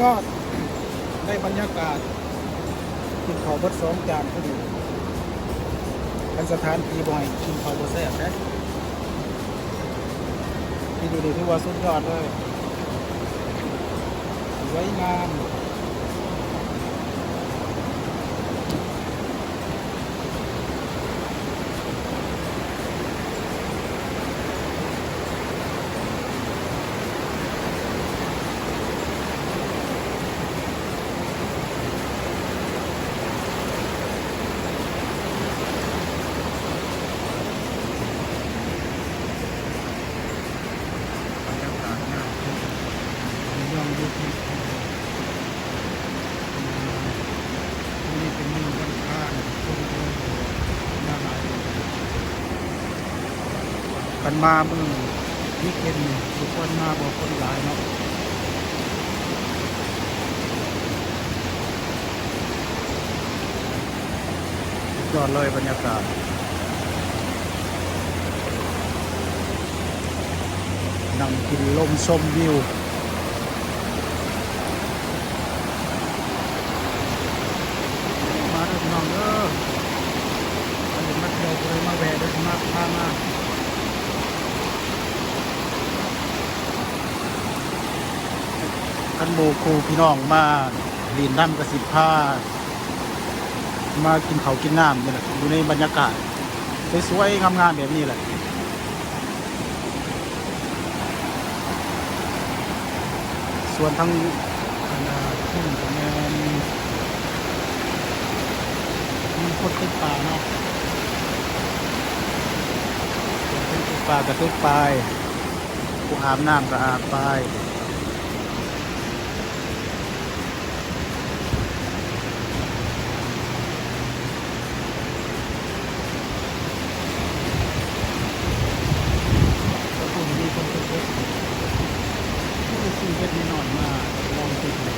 ยอดได้บรรยากาศกินข้าวเบิด2 จานพอดีเป็นสถานที่บ่อยกินข้าวบ่แซ่บนะที่ดูดีที่ว่าสุดยอดเลยสวยงามบรรยากาศน่าชมย่อมยุบนี่เป็นเมืองบ้านข้างคนเยอะน่าหลายกันมาเมืองนี่เป็นทุกคนมาบอกคนหลายเนาะยอดเลยบรรยากาศนั่งกินลมชมวิวมาเด้อพี่น้องเด้ออันนี้มาเที่ยวเลยมาแวะเด้อมาพามาคันโมคูพี่น้องมาลีนน้ำกระสิบผ้ามากินเขาวกินน้ำนี่แหละอยู่ในบรรยากาศสวยๆงามๆแบบนี้แหละส่วนทั้งขึ้นกับแมนมีคนติดป่าเนาะคนติดป่ากระติดไปผู้อาบน้ำก็อาบไปเฮ็ดนิดหน่อยมาลองติดเลย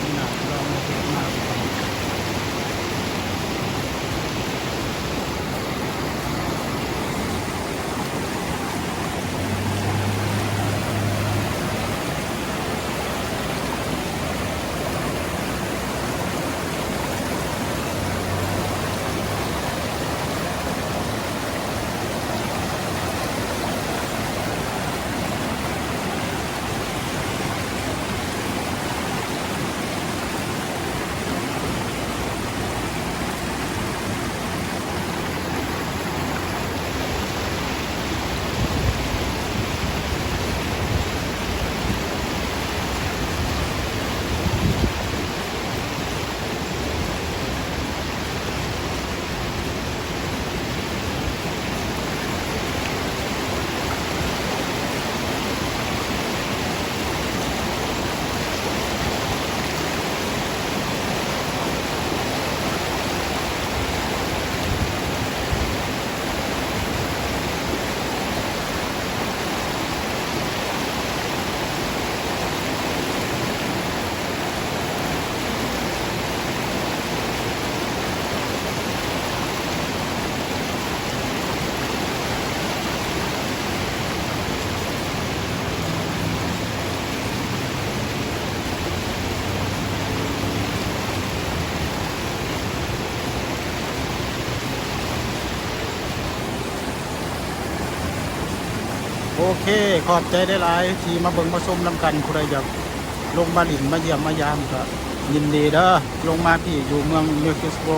นี่นะลองเฮ็ดมากโอเคขอบใจได้หลายที่มาเบิ่งมาชมนำกันผู้ใดอยากลงมาหลินมาเยี่ยมมายามก็ยินดีเด้อลงมาที่อยู่เมืองเมลฟิสโก